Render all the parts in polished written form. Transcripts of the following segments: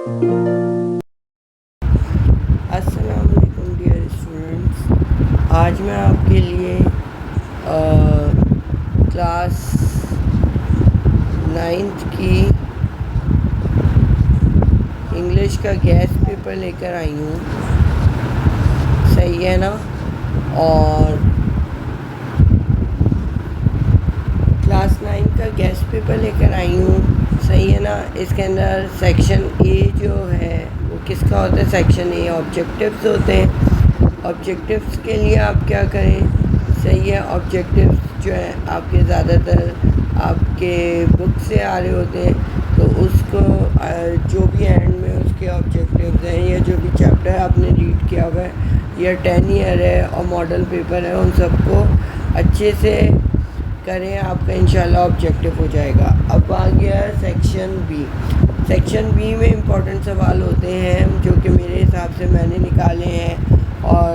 अस्सलाम वालेकुम dear students. आज मैं आपके लिए क्लास 9th की इंग्लिश का गेस्ट पेपर लेकर आई हूँ। सही है ना? और क्लास 9 का गेस्ट पेपर लेकर आई हूँ। सही है ना? इसके अंदर सेक्शन ए जो है वो किसका होता है? सेक्शन ए ऑब्जेक्टिव्स होते हैं। ऑब्जेक्टिव्स के लिए आप क्या करें? सही है, ऑब्जेक्टिव्स जो है आपके ज़्यादातर आपके बुक से आ रहे होते हैं, तो उसको जो भी एंड में उसके ऑब्जेक्टिव्स हैं या जो भी चैप्टर आपने रीड किया हुआ है या 10 ईयर है और मॉडल पेपर है, उन सबको अच्छे से करें, आपका इंशाल्लाह ऑब्जेक्टिव हो जाएगा। अब आ गया सेक्शन बी। सेक्शन बी में इम्पोर्टेंट सवाल होते हैं जो कि मेरे हिसाब से मैंने निकाले हैं और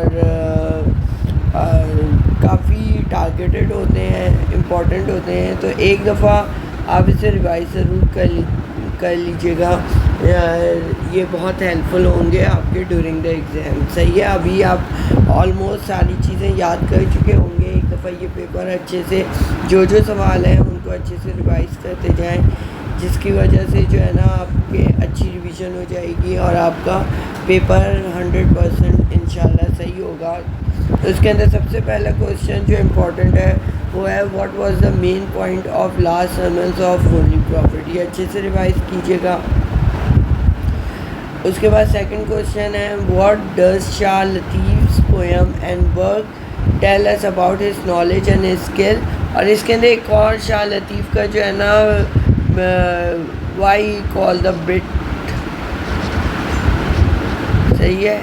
काफ़ी टारगेटेड होते हैं, इम्पोर्टेंट होते हैं। तो एक दफ़ा आप इसे रिवाइज ज़रूर कर लीजिएगा। ये बहुत हेल्पफुल होंगे आपके ड्यूरिंग द एग्ज़ाम। सही है, अभी आप ऑलमोस्ट सारी चीज़ें याद कर चुके होंगे। एक दफ़ा ये पेपर अच्छे से जो सवाल हैं उनको अच्छे से रिवाइज़ करते जाएं, जिसकी वजह से जो है ना आपके अच्छी रिवीजन हो जाएगी और आपका पेपर 100% इंशाल्लाह सही होगा। तो इसके अंदर सबसे पहला क्वेश्चन जो इम्पोर्टेंट है वो है what was the main point of last sermons of holy prophet. ये अच्छे से रिवाइज कीजिएगा। उसके बाद सेकंड क्वेश्चन है what does Shah Latif's poem and work tell us about his knowledge and his skill. और इसके अंदर एक और शाह लतीफ़ का जो है ना वाई कॉल द ब्रिट। सही है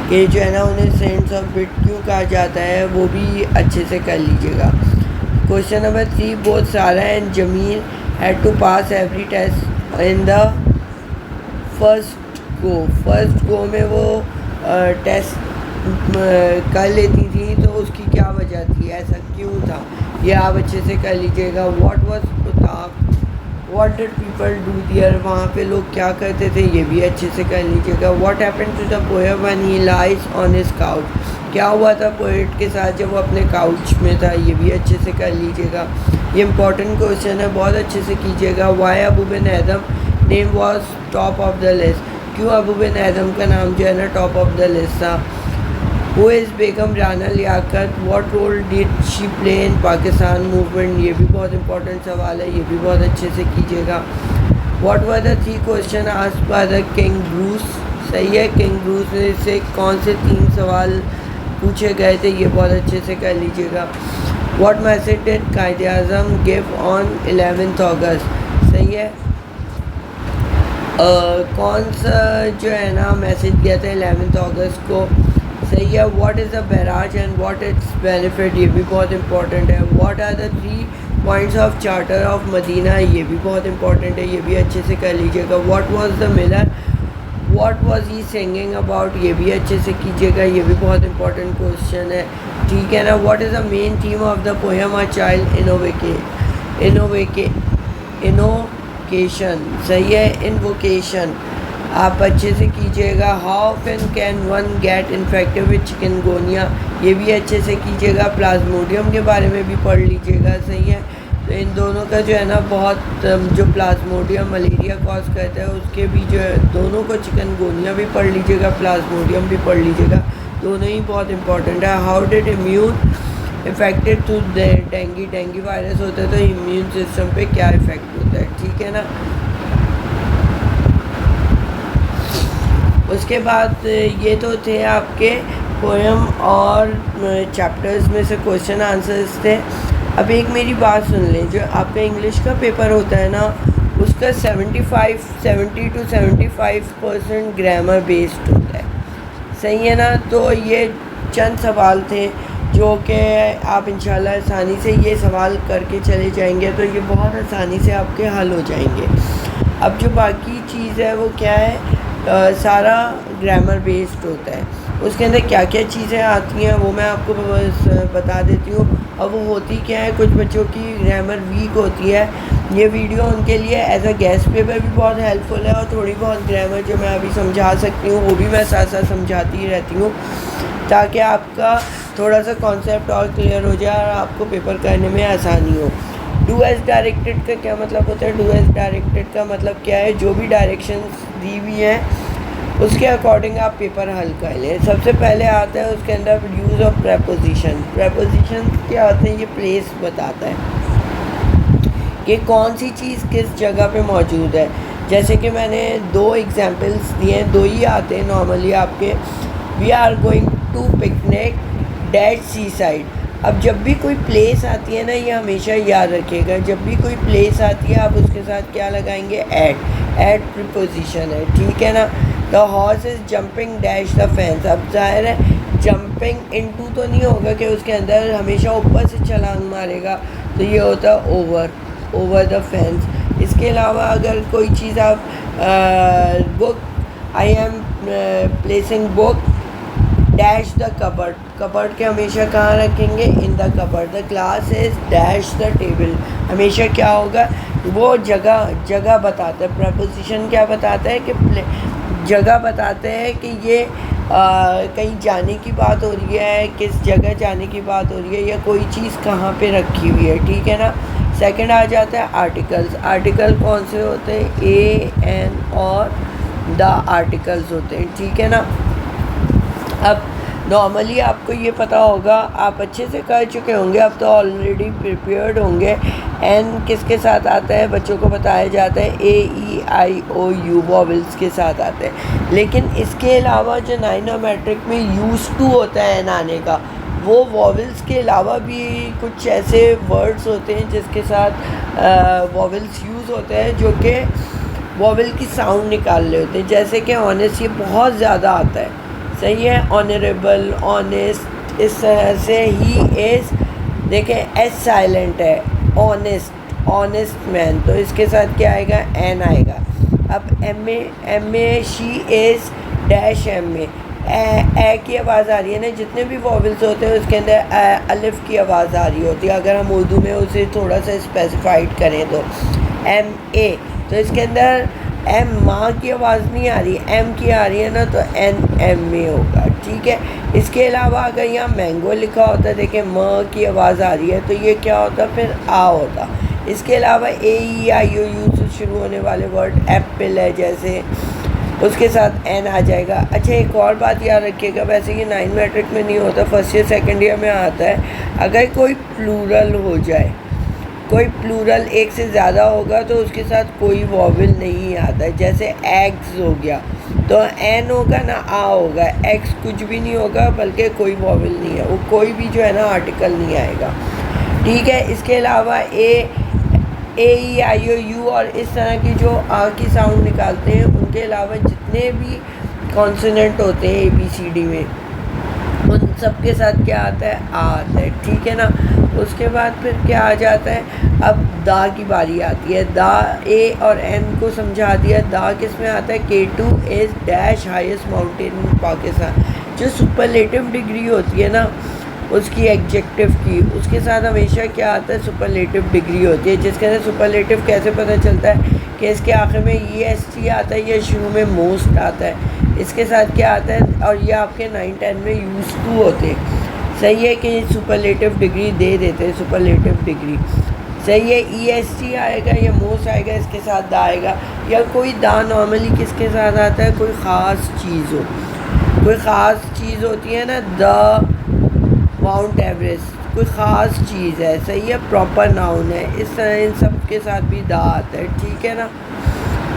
कि जो है ना उन्हें सेंट्स ऑफ ब्रिट क्यों कहा जाता है, वो भी अच्छे से कर लीजिएगा। Question number 3 both Sara and Jameel had to pass every test in the first go में वो टेस्ट कर लेती थी, तो उसकी क्या वजह थी, ऐसा क्यों था, ये आप अच्छे से कर लीजिएगा। What was Otaq, what did people do there, वहाँ पे लोग क्या करते थे, ये भी अच्छे से कर लीजिएगा। What happened to the poet when he lies on his couch, क्या हुआ था पोएट के साथ जब वो अपने काउच में था, ये भी अच्छे से कर लीजिएगा। ये इंपॉर्टेंट क्वेश्चन है, बहुत अच्छे से कीजिएगा। Why Abou Ben Adhem name was top of the list, क्यों अबू बिन आदम का नाम जो है ना टॉप ऑफ द लिस्ट था। Who is Begum Rana Liaquat, what role did she play in Pakistan movement, ये भी बहुत इंपॉर्टेंट सवाल है, ये भी बहुत अच्छे से कीजिएगा। What were the 3 question asked by the king Bruce. सही है, किंग ब्रूस से कौन से 3 सवाल पूछे गए थे, ये बहुत अच्छे से कर लीजिएगा। व्हाट मैसेज डिड कायदे आज़म गिव ऑन 11 अगस्त। सही है, कौन सा जो है ना मैसेज दिया था 11 अगस्त को। सही है, what is the barrage and what its benefit, ये भी बहुत इंपॉर्टेंट है। What are the 3 points of charter of Medina, ये भी बहुत इंपॉर्टेंट है, ये भी अच्छे से कर लीजिएगा। What was the Miller, what was he singing about, ये भी अच्छे से कीजिएगा, ये भी बहुत इंपॉर्टेंट क्वेश्चन है। ठीक है ना। What is the main theme of the poem a child invocation. सही है, इनवोकेशन आप अच्छे से कीजिएगा। How can one get infected with chikungunya, ये भी अच्छे से कीजिएगा। प्लाज्मोडियम के बारे में भी पढ़ लीजिएगा। सही है, तो इन दोनों का जो है ना बहुत जो प्लाज्मोडियम मलेरिया कॉज करता है उसके भी जो है दोनों को, चिकनगोनिया भी पढ़ लीजिएगा, प्लाज्मोडियम भी पढ़ लीजिएगा, दोनों ही बहुत इंपॉर्टेंट है। How did immune affected to dengue virus होता है तो इम्यून सिस्टम पे क्या इफ़ेक्ट होता है। ठीक है ना। उसके बाद ये तो थे आपके पोएम और चैप्टर्स में से क्वेश्चन आंसर्स थे। अब एक मेरी बात सुन लें, जो आपका इंग्लिश का पेपर होता है ना उसका 70 to 75% ग्रामर बेस्ड होता है। सही है ना। तो ये चंद सवाल थे जो कि आप इंशाल्लाह आसानी से ये सवाल करके चले जाएंगे तो ये बहुत आसानी से आपके हल हो जाएंगे। अब जो बाकी चीज़ है वो क्या है, सारा ग्रामर बेस्ड होता है। उसके अंदर क्या क्या चीज़ें आती हैं वो मैं आपको बता देती हूँ। अब वो होती क्या है, कुछ बच्चों की ग्रामर वीक होती है ये वीडियो उनके लिए एज अ गेस्ट पेपर भी बहुत हेल्पफुल है, और थोड़ी बहुत ग्रामर जो मैं अभी समझा सकती हूँ वो भी मैं साथ साथ समझाती ही रहती हूँ, ताकि आपका थोड़ा सा कॉन्सेप्ट और क्लियर हो जाए और आपको पेपर करने में आसानी हो। डू एज डायरेक्टेड का क्या मतलब होता है? डू एज डायरेक्टेड का मतलब क्या है? जो भी डायरेक्शंस दी हुई हैं उसके अकॉर्डिंग आप पेपर हल कर लें। सबसे पहले आता है उसके अंदर यूज़ ऑफ प्रेपोजिशन। प्रेपोजिशन क्या होते हैं? ये प्लेस बताता है कि कौन सी चीज़ किस जगह पे मौजूद है। जैसे कि मैंने 2 एग्जांपल्स दिए हैं, 2 ही आते हैं नॉर्मली आपके। We are going to picnic date seaside. अब जब भी कोई प्लेस आती है ना, ये हमेशा याद रखिएगा, जब भी कोई प्लेस आती है आप उसके साथ क्या लगाएंगे? एट प्रीपोजिशन है, ठीक है ना। The horse is jumping dash the fence. अब जाहिर है जंपिंग इनटू तो नहीं होगा कि उसके अंदर हमेशा ऊपर से छलांग मारेगा, तो ये होता है ओवर द फेंस। इसके अलावा अगर कोई चीज़ आप book, I am placing book dash the cupboard. Cupboard के हमेशा कहाँ रखेंगे? In the cupboard. The class is dash the table. हमेशा क्या होगा? वो जगह बताता है। प्रपोजिशन क्या बताता है? कि जगह बताते हैं कि ये कहीं जाने की बात हो रही है, किस जगह जाने की बात हो रही है, या कोई चीज़ कहाँ पे रखी हुई है, ठीक है ना। सेकंड आ जाता है आर्टिकल्स। आर्टिकल कौन से होते हैं? ए, एन और द आर्टिकल्स होते हैं, ठीक है ना। अब नॉर्मली आपको ये पता होगा, आप अच्छे से कर चुके होंगे, अब तो ऑलरेडी प्रिपेयर्ड होंगे। एन किसके साथ आता है? बच्चों को बताया जाता है ए, ई, आई, ओ, यू वॉवल्स के साथ आते हैं। लेकिन इसके अलावा जो 9 मैट्रिक में यूज़ टू होता है एन आने का, वो वॉवल्स के अलावा भी कुछ ऐसे वर्ड्स होते हैं जिसके साथ वॉवल्स यूज़ होते हैं, जो कि वॉवल की साउंड निकाल रहे होते हैं। जैसे कि ऑनेस्ट, ये बहुत ज़्यादा आता है, सही है। ऑनरेबल, ऑनेस्ट, इस तरह से ही इज़, देखें एस साइलेंट है, ऑनेस्ट मैन, तो इसके साथ क्या आएगा? एन आएगा। अब M A she is dash M A की आवाज़ आ रही है ना, जितने भी वॉवल्स होते हैं उसके अंदर अलिफ की आवाज़ आ रही होती है। अगर हम उर्दू में उसे थोड़ा सा स्पेसिफाइड करें तो एम ए, तो इसके अंदर एम माँ की आवाज़ नहीं आ रही, एम की आ रही है ना, तो एन एम ए होगा, ठीक है। इसके अलावा अगर यहाँ मैंगो लिखा होता, देखें म की आवाज़ आ रही है, तो ये क्या होता? फिर आ होता। इसके अलावा ए, ई, आई, ओ, यू से शुरू होने वाले वर्ड, एप्पल है जैसे, उसके साथ एन आ जाएगा। अच्छा, एक और बात याद रखिएगा, वैसे ये 9 मैट्रिक में नहीं होता, फर्स्ट ईयर सेकेंड ईयर में आता है। अगर कोई प्लूरल हो जाए, कोई प्लूरल एक से ज़्यादा होगा, तो उसके साथ कोई वॉवल नहीं आता है। जैसे एग्स हो गया, तो एन होगा ना, आ होगा। एक्स कुछ भी नहीं होगा, बल्कि कोई वॉवल नहीं है, वो कोई भी जो है ना आर्टिकल नहीं आएगा, ठीक है। इसके अलावा ए, ई, आई, ओ, यू और इस तरह की जो आ की साउंड निकालते हैं, उनके अलावा जितने भी कॉन्सोनेंट होते हैं ए, बी, सी, डी में, उन सब के साथ क्या आता है? आ आता है, ठीक है ना। उसके बाद फिर क्या आ जाता है? अब दा की बारी आती है। दा, ए और एन को समझा दिया। दा किस में आता है? K2 is dash highest mountain in Pakistan. जो सुपरलेटिव डिग्री होती है ना उसकी, एडजेक्टिव की, उसके साथ हमेशा क्या आता है? सुपरलेटिव डिग्री होती है, जिसके अंदर सुपरलेटिव कैसे पता चलता है? कि इसके आखिर में EST आता है या शुरू में मोस्ट आता है। इसके साथ क्या आता है? और ये आपके 9-10 में यूज़ टू होते हैं, सही है, कि सुपरलेटिव डिग्री दे देते हैं, सुपरलेटिव डिग्री, सही है। EST आएगा या मोस्ट आएगा, इसके साथ दा आएगा। या कोई दा नॉर्मली किसके साथ आता है? कोई ख़ास चीज़ हो, कोई ख़ास चीज़ होती है ना, द माउंट एवरेस्ट कोई ख़ास चीज़ है, सही है, प्रॉपर नाउन है। इस तरह इन सब के साथ भी दा आता है, ठीक है ना।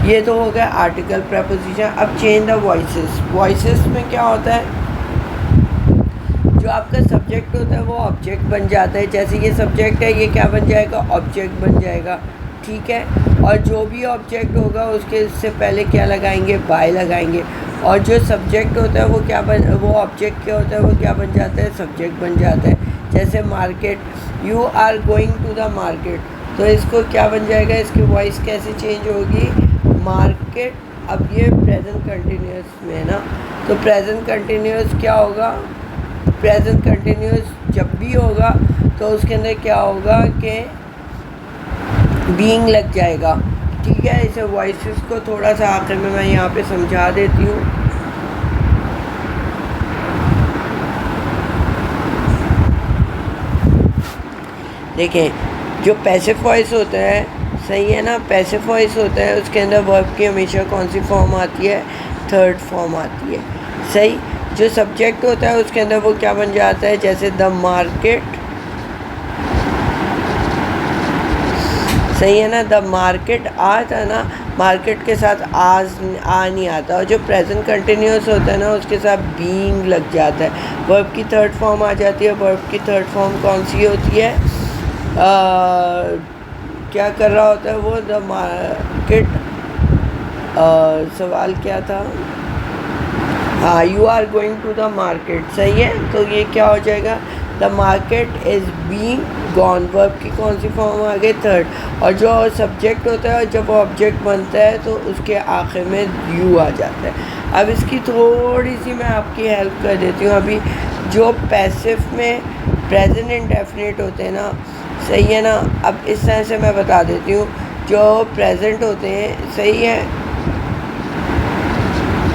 ये तो हो गया आर्टिकल प्रेपोजिशन। अब चेंज द वॉइसेस। वॉइसेस में क्या होता है? जो आपका सब्जेक्ट होता है वो ऑब्जेक्ट बन जाता है। जैसे ये सब्जेक्ट है, ये क्या बन जाएगा? ऑब्जेक्ट बन जाएगा, ठीक है। और जो भी ऑब्जेक्ट होगा उसके से पहले क्या लगाएंगे? बाय लगाएंगे। और जो सब्जेक्ट होता है वो ऑब्जेक्ट क्या होता है? वो क्या बन जाता है? सब्जेक्ट बन जाता है। जैसे market, you are going to the market, तो इसको क्या बन जाएगा? इसकी वॉइस कैसे चेंज होगी? मार्केट। अब ये प्रेजेंट कंटिन्यूस में है ना, तो प्रेजेंट कंटिन्यूस क्या होगा? प्रेजेंट कंटिन्यूस जब भी होगा तो उसके अंदर क्या होगा कि बीइंग लग जाएगा। ठीक है, इसे वॉइसेस को थोड़ा सा आखिर में मैं यहाँ पे समझा देती हूँ। देखें, जो पैसिव वॉइस होता है, सही है ना, पैसिव वॉइस होता है, उसके अंदर वर्ब की हमेशा कौन सी फॉर्म आती है? थर्ड फॉर्म आती है। सही। जो सब्जेक्ट होता है उसके अंदर वो क्या बन जाता है? जैसे द मार्केट, सही है ना, द मार्केट आता है ना, मार्केट के साथ आज आ नहीं आता। और जो प्रेजेंट कंटिन्यूस होता है ना, उसके साथ बीइंग लग जाता है, वर्ब की थर्ड फॉर्म आ जाती है। वर्ब की थर्ड फॉर्म कौन सी होती है? क्या कर रहा होता है वो? द मार्केट, सवाल क्या था? हाँ, you are going to the market, सही है। तो ये क्या हो जाएगा? The market is being gone, verb की कौन सी फॉर्म आ गई? थर्ड। और जो सब्जेक्ट होता है, जब वो ऑब्जेक्ट बनता है तो उसके आखिर में यू आ जाता है। अब इसकी थोड़ी सी मैं आपकी हेल्प कर देती हूँ। अभी जो पैसिव में प्रेजेंट इंडेफिनिट होते हैं ना, सही है ना, अब इस तरह से मैं बता देती हूँ। जो प्रेजेंट होते हैं, सही है,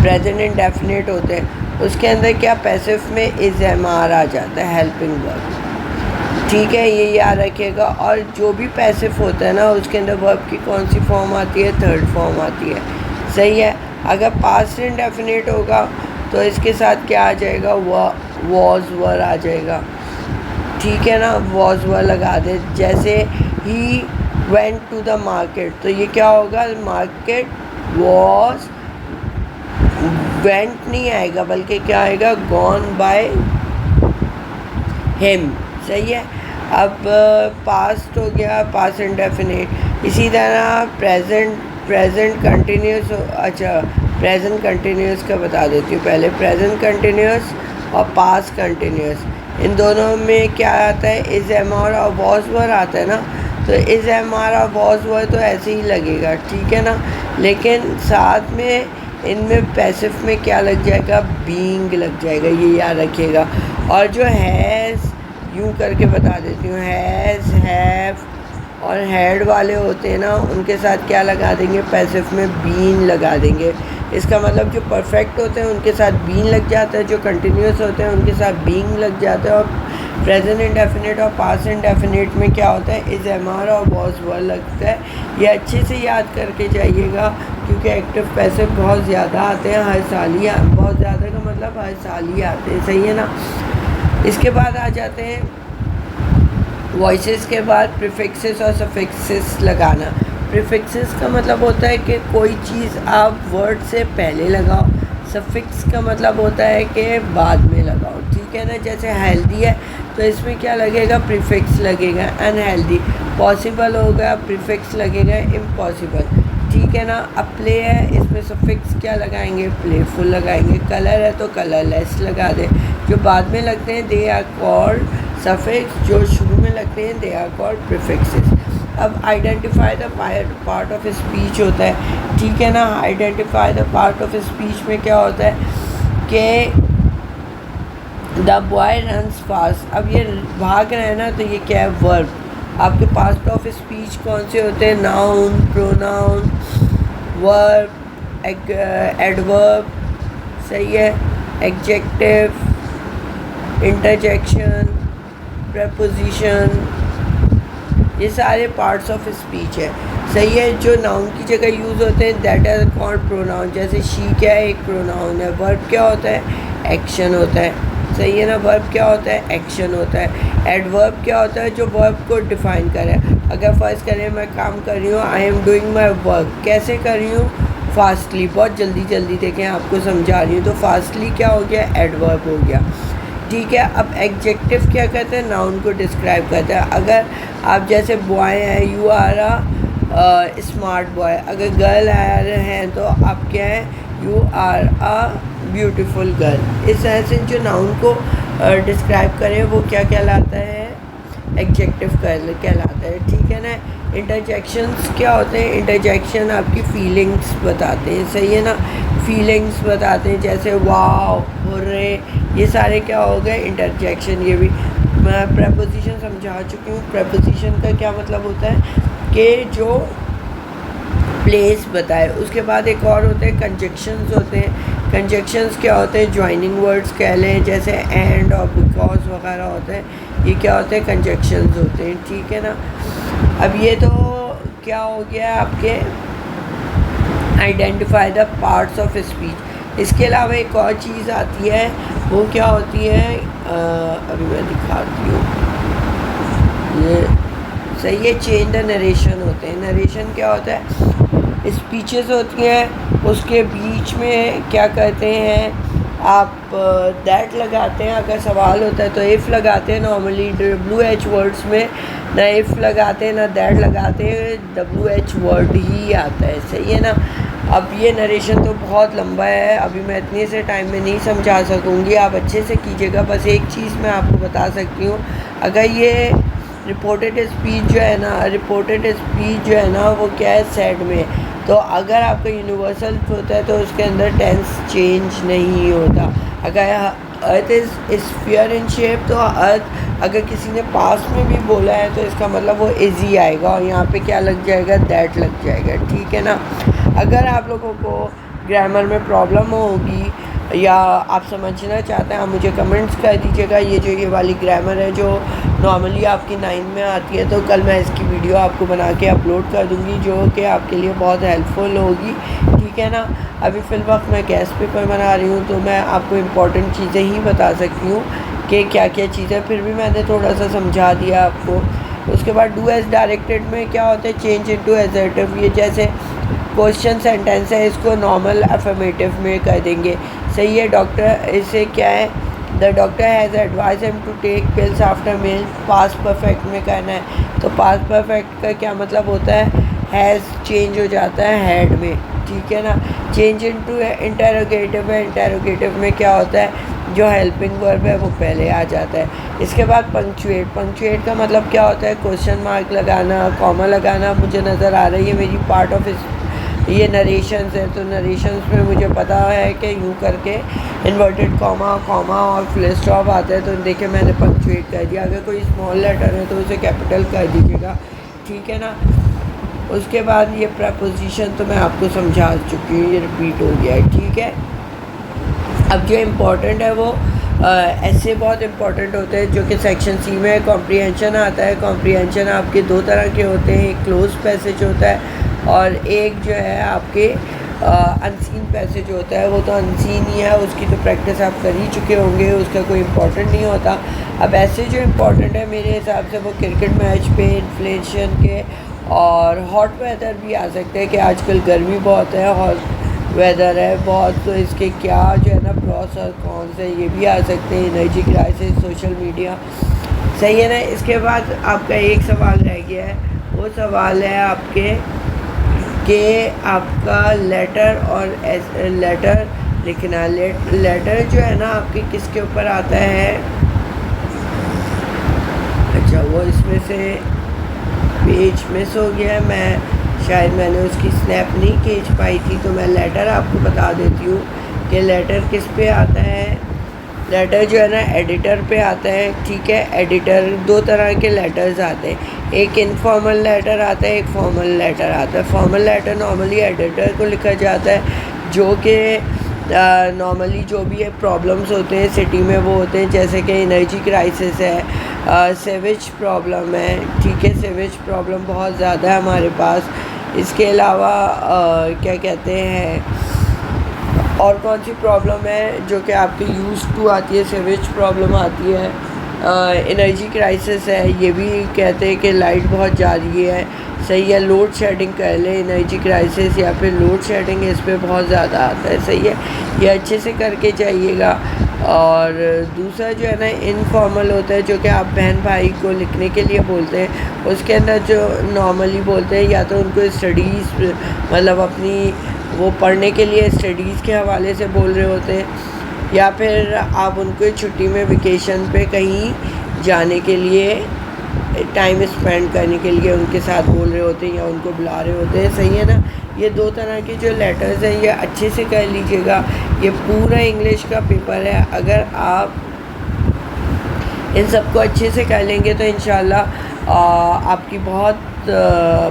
प्रेजेंट इंडेफिनिट होते हैं, उसके अंदर क्या पैसिव में इज़ एम आर आ जाता है, हेल्पिंग वर्ब। ठीक है, ये याद रखिएगा। और जो भी पैसिव होता है ना, उसके अंदर वर्ब की कौन सी फॉर्म आती है? थर्ड फॉर्म आती है, सही है। अगर पास्ट इंडेफिनिट होगा तो इसके साथ क्या आ जाएगा? वॉज वर आ जाएगा। ठीक है ना, वॉज वर लगा दे। जैसे ही वेंट टू द मार्केट, तो ये क्या होगा? मार्केट वॉज, वेंट नहीं आएगा बल्कि क्या आएगा? गॉन बाय हिम, सही है। अब पास्ट हो गया, पास्ट इंडेफिनिट। इसी तरह प्रेजेंट कंटिन्यूस, अच्छा प्रेजेंट कंटिन्यूस का बता देती हूँ पहले। प्रेजेंट कंटिन्यूस और पास्ट कंटिन्यूस, इन दोनों में क्या आता है? इज़ एम आर और वॉज वर आता है ना। तो इज़ एम आर और वॉज वर तो ऐसे ही लगेगा, ठीक है ना। लेकिन साथ में इनमें पैसिव में क्या लग जाएगा? बीइंग लग जाएगा, ये याद रखिएगा। और जो हैज़, यूँ करके बता देती हूँ, हैज़, हैव और हैड वाले होते हैं ना, उनके साथ क्या लगा देंगे? पैसिव में बीन लगा देंगे। इसका मतलब जो परफेक्ट होते हैं उनके साथ बीन लग जाता है, जो कंटिन्यूस होते हैं उनके साथ बीइंग लग जाता है। और प्रेजेंट इंडेफिनिट और पास्ट इंडेफिनिट में क्या होता है? इज़ एम आर और वॉज वर लगता है। ये अच्छे से याद करके जाइएगा, क्योंकि एक्टिव पैसिव बहुत ज़्यादा आते हैं हर साल ही, बहुत ज़्यादा का मतलब हर साल ही आते हैं, सही है ना। इसके बाद आ जाते हैं वॉइसेस के बाद प्रीफिक्सेस और सफिक्सेस लगाना। प्रीफिक्सेस का मतलब होता है कि कोई चीज़ आप वर्ड से पहले लगाओ, सफिक्स का मतलब होता है कि बाद में लगाओ, ठीक है ना। जैसे हेल्दी है तो इसमें क्या लगेगा? प्रीफिक्स लगेगा। अनहेल्दी, पॉसिबल होगा, प्रीफिक्स लगेगा। इम्पॉसिबल, ठीक है ना। अब प्ले है, इसमें सफिक्स क्या लगाएंगे? प्लेफुल लगाएंगे। कलर है तो कलरलेस लगा दें। जो बाद में लगते हैं दे आर कॉल्ड सफिक्स, जो शुरू में लगते हैं दे आर कॉल्ड प्रीफिक्सेस। अब identify the part of speech होता है, ठीक है ना। Identify the part of speech में क्या होता है कि द बॉय रन्स फास्ट। अब ये भाग रहे हैं ना, तो ये क्या है? वर्ब। आपके पास्ट ऑफ स्पीच कौन से होते हैं? नाउन, प्रोनाउन, वर्ब, एडवर्ब, सही है, एडजेक्टिव, इंटरजेक्शन, प्रेपोजिशन, ये सारे पार्ट्स ऑफ स्पीच है, सही है। जो नाउन की जगह यूज़ होते हैं दैट आर कॉल्ड प्रोनाउन। जैसे शी क्या है? एक प्रोनाउन है। वर्ब क्या होता है? एक्शन होता है, सही है ना। वर्ब क्या होता है? एक्शन होता है। एडवर्ब क्या होता है? जो वर्ब को डिफाइन करे। अगर फर्स्ट करें, मैं काम कर रही हूँ, I am doing my work, कैसे कर रही हूँ? फास्टली, बहुत जल्दी जल्दी। देखें, आपको समझा रही हूँ, तो फास्टली क्या हो गया? एडवर्ब हो गया, ठीक है। अब एडजेक्टिव क्या कहते हैं? नाउन को डिस्क्राइब करते हैं। अगर आप जैसे बॉय हैं, you are a smart boy. अगर गर्ल हैं तो आप क्या हैं? You are a beautiful girl. इस तरह से जो नाउन को डिस्क्राइब करें वो क्या कहलाता है? एडजेक्टिव कहलाता है, ठीक है ना। इंटरजेक्शंस क्या होते हैं? इंटरजेक्शन आपकी फीलिंग्स बताते हैं, सही है ना। फीलिंग्स बताते हैं, जैसे वाओ, हुर्रे, ये सारे क्या हो गए? इंटरजेक्शन। ये भी मैं प्रेपोजिशन समझा चुकी हूँ। प्रेपोजिशन का क्या मतलब होता है? के जो प्लेस बताए। उसके बाद एक और होते हैं कंजक्शंस होते हैं। कंजक्शंस क्या होते हैं? ज्वाइनिंग वर्ड्स कह लें, जैसे एंड और बिकॉज वगैरह होते हैं, ये क्या होते हैं? कंजक्शंस होते हैं, ठीक है ना। अब ये तो क्या हो गया आपके identify the parts of speech. इसके अलावा एक और चीज़ आती है, वो क्या होती है? अभी मैं दिखाती हूँ, ये सही है, चेंज द नरेशन होते हैं। नरेशन क्या होता है? स्पीचेस होती हैं, उसके बीच में क्या कहते हैं आप, दैट लगाते हैं। अगर सवाल होता है तो इफ़ लगाते हैं नॉर्मली WH वर्ड्स में, ना इफ़ लगाते हैं ना दैट लगाते हैं, WH वर्ड ही आता है, सही है ना। अब ये नरेशन तो बहुत लंबा है, अभी मैं इतने से टाइम में नहीं समझा सकूँगी, आप अच्छे से कीजिएगा। बस एक चीज़ मैं आपको बता सकती हूँ, अगर ये रिपोर्टेड स्पीच जो है ना, रिपोर्टेड स्पीच जो है ना, वो क्या है? सेड में। तो अगर आपका यूनिवर्सल होता है तो उसके अंदर टेंस चेंज नहीं होता। अगर earth is sphere in shape, तो अर्थ अगर किसी ने पास में भी बोला है तो इसका मतलब वो इजी आएगा, और यहाँ पे क्या लग जाएगा? दैट लग जाएगा, ठीक है ना। अगर आप लोगों को ग्रामर में प्रॉब्लम होगी या आप समझना चाहते हैं, आप मुझे कमेंट्स कर दीजिएगा। ये वाली ग्रामर है जो नॉर्मली आपकी 9 में आती है, तो कल मैं इसकी वीडियो आपको बना के अपलोड कर दूंगी, जो कि आपके लिए बहुत हेल्पफुल होगी, ठीक है ना। अभी फ़िलवक्त मैं गैस पेपर बना रही हूँ, तो मैं आपको इम्पॉर्टेंट चीज़ें ही बता सकती हूँ कि क्या क्या चीज़ें, फिर भी मैंने थोड़ा सा समझा दिया आपको। उसके बाद डू एज डायरेक्टेड में क्या होता है? Change into assertive. ये जैसे क्वेश्चन सेंटेंस है, इसको नॉर्मल अफर्मेटिव में कर देंगे, सही है। डॉक्टर, इसे क्या है? The doctor has advise him to take pills after meal, past perfect में करना है। तो पास्ट परफेक्ट का क्या मतलब होता है? हैज़ चेंज हो जाता है हैड में, ठीक है ना। चेंज इनटू इंटरोगेटिव है, इंटरोगेटिव में क्या होता है? जो हेल्पिंग वर्ब है वो पहले आ जाता है। इसके बाद पंक्चुएट। पंक्चुएट का मतलब क्या होता है? क्वेश्चन मार्क लगाना, कॉमा लगाना। मुझे नज़र आ रही है मेरी पार्ट ऑफ ये नरेशंस है, तो नरेशंस में मुझे पता है कि यूँ करके इन्वर्टेड कॉमा, कॉमा और फुल स्टॉप आता है, तो देखिए मैंने पंक्चुएट कर दिया। अगर कोई स्मॉल लेटर है तो उसे कैपिटल कर दीजिएगा, ठीक है ना। उसके बाद ये प्रपोजिशन तो मैं आपको समझा चुकी हूँ, ये रिपीट हो गया है, ठीक है। अब जो इम्पोर्टेंट है वो ऐसे बहुत इम्पोर्टेंट होते हैं, जो कि सेक्शन सी में कॉम्प्रीहेंशन आता है। कॉम्प्रीहेंशन आपके दो तरह के होते हैं, एक क्लोज पैसेज होता है और एक जो है आपके अनसीन पैसेज होता है। वो तो अनसीन ही है, उसकी तो प्रैक्टिस आप कर ही चुके होंगे, उसका कोई इम्पोर्टेंट नहीं होता। अब ऐसे जो इम्पोर्टेंट है मेरे हिसाब से वो क्रिकेट मैच पे, इन्फ्लेशन के, और हॉट वेदर भी आ सकते हैं कि आजकल गर्मी बहुत है, हॉट वेदर है बहुत, तो इसके क्या जो है ना प्रॉस और कॉन्स है, ये भी आ सकते हैं। एनर्जी क्राइसिस, सोशल मीडिया, सही है ना। इसके बाद आपका एक सवाल रह गया है, वो सवाल है आपके कि आपका लेटर और लेटर लिखना। लेटर जो है ना आपके किसके ऊपर आता है? अच्छा, वो इसमें से पेज मिस हो गया है, शायद मैंने उसकी स्नैप नहीं खींच पाई थी, तो मैं लेटर आपको बता देती हूँ कि लेटर किस पे आता है। लेटर जो है ना एडिटर पे आता है, ठीक है। एडिटर, दो तरह के लेटर्स आते हैं, एक इनफॉर्मल लेटर आता है, एक फॉर्मल लेटर आता है। फॉर्मल लेटर नॉर्मली एडिटर को लिखा जाता है, जो कि नॉर्मली जो भी है प्रॉब्लम्स होते हैं सिटी में वो होते हैं, जैसे कि एनर्जी क्राइसिस है, सीवेज प्रॉब्लम है, ठीक है। सीवेज प्रॉब्लम बहुत ज़्यादा है हमारे पास। इसके अलावा क्या कहते हैं, और कौन सी प्रॉब्लम है जो कि आपके यूज़ टू आती है? सीवेज प्रॉब्लम आती है, एनर्जी क्राइसिस है, ये भी कहते हैं कि लाइट बहुत जा रही है, सही है। लोड शेडिंग कह लें, एनर्जी क्राइसिस या फिर लोड शेडिंग, इस पर बहुत ज़्यादा आता है, सही है। ये अच्छे से करके जाइएगा। और दूसरा जो है ना इनफॉर्मल होता है, जो कि आप बहन भाई को लिखने के लिए बोलते हैं। उसके अंदर जो नॉर्मली बोलते हैं, या तो उनको स्टडीज़ मतलब अपनी वो पढ़ने के लिए स्टडीज़ के हवाले से बोल रहे होते हैं, या फिर आप उनको छुट्टी में वेकेशन पे कहीं जाने के लिए, टाइम स्पेंड करने के लिए उनके साथ बोल रहे होते हैं या उनको बुला रहे होते हैं, सही है ना। ये दो तरह के जो लेटर्स हैं ये अच्छे से कर लीजिएगा। ये पूरा इंग्लिश का पेपर है, अगर आप इन सबको अच्छे से कर लेंगे तो इंशाल्लाह आपकी बहुत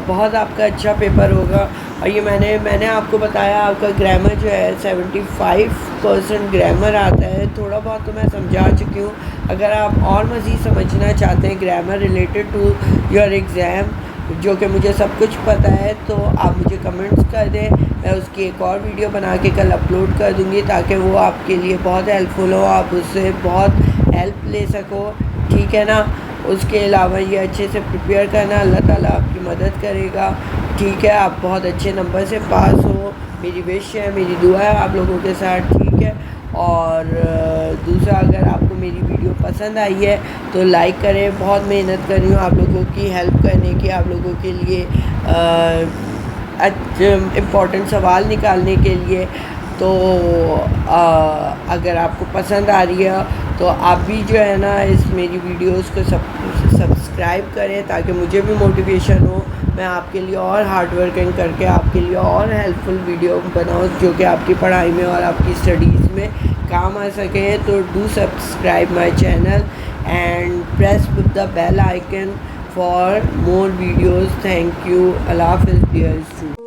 बहुत आपका अच्छा पेपर होगा। और ये मैंने आपको बताया आपका ग्रामर जो है 75% ग्रामर आता है। थोड़ा बहुत तो मैं समझा चुकी हूँ। अगर आप और मज़ीद समझना चाहते हैं grammar related to your exam, जो कि मुझे सब कुछ पता है, तो आप मुझे कमेंट्स कर दें। मैं उसकी एक और वीडियो बना के कल अपलोड कर दूँगी ताकि वो आपके लिए बहुत हेल्पफुल हो, आप उससे बहुत हेल्प ले सको, ठीक है ना। उसके अलावा ये अच्छे से प्रिपेयर करना, अल्लाह ताला आपकी मदद करेगा, ठीक है। आप बहुत अच्छे नंबर से पास हो, मेरी विश है, मेरी दुआ है आप लोगों के साथ, ठीक है। और दूसरा, अगर आपको मेरी वीडियो पसंद आई है तो लाइक करें। बहुत मेहनत कर रही हूँ आप लोगों की हेल्प करने की, आप लोगों के लिए इम्पोर्टेंट सवाल निकालने के लिए। तो अगर आपको पसंद आ रही है तो आप भी जो है ना इस मेरी वीडियोस को सब्सक्राइब करें ताकि मुझे भी मोटिवेशन हो, मैं आपके लिए और हार्ड वर्किंग करके आपके लिए और हेल्पफुल वीडियो बनाऊँ जो कि आपकी पढ़ाई में और आपकी स्टडीज़ में काम आ सके। तो do subscribe my channel and press the bell icon for more videos. Thank you. Allah हाफ़िज़ डियर स्टूडेंट्स।